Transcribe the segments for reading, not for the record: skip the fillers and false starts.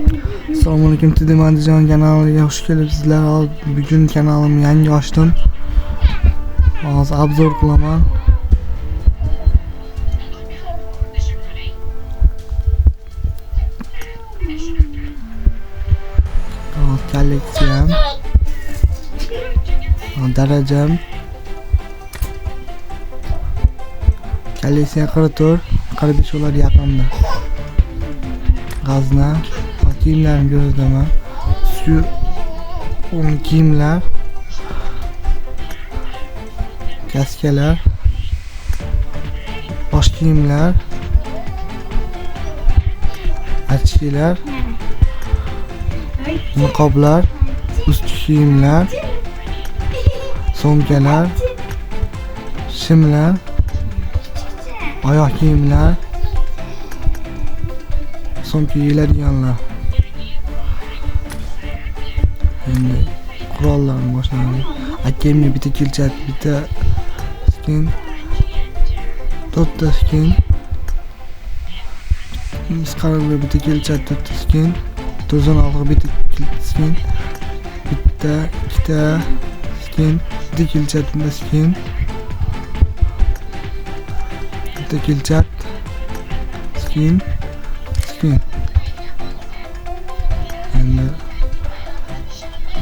Assalomualaikum Andijon kanaliga xush kelibsizlar. Bugun kanalimni yangi ochdim. Hozir obzor qilaman. Kolleksiyam, darajam, kolleksiya 44 ular yaqinda. G'azna, kiyimlarni ko'rsataman. Shu kiyimlar, kaskalar, bosh kiyimlar, achkilar, niqoblar, ustki kiyimlar, so'mkalar, shimlar, oyoq kiyimlar, so'mka kiyiladiganlar. Endi qurollarni boshlandi. Akamga bitta kelchat, bitta skin, 4 ta skin, misqarga bitta kelchat, 4 ta skin, to'zon olg'i bitta skin, bitta, ikkita skin, bitta kelchat, bitta skin, bitta kelchat, skin. Endi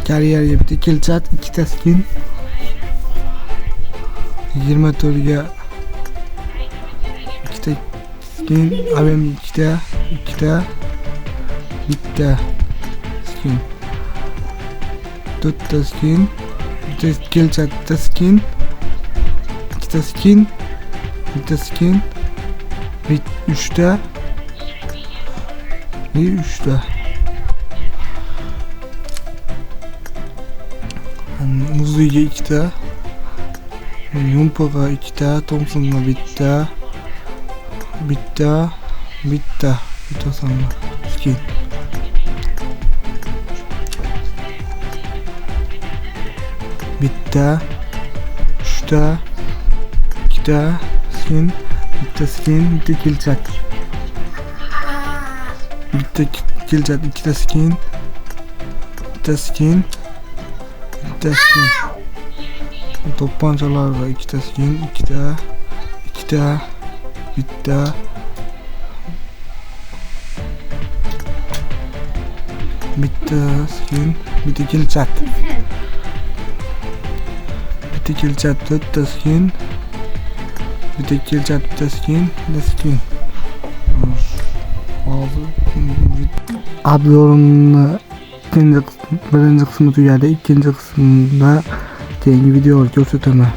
karyerga bitta kelchat, ikkita skin, 24 ga ikkita skin, avem ikkita, bitta skin, 4 ta skin, bitta kelchat, bitta skin, ikkita skin, bitta skin, 3 ta. Muzliga 2 ta, yumpiga 2 ta, Thompsonga bitta sanma skin. Bitta, 3 ta, 2 ta skin, bitta kelchat. Bitta kelchat, ikkita skin, bitta skin. To'pponchalarga ikkita skin, ikkita, bitta. Bitta skin, bitta kelchat. Bitta kelchat, 4 ta skin. Bitta kelchat, bitta skin. Hozir obzorimni birinchi qismi tugadi, ikkinchi qismda keyingi videoda ko'rsataman.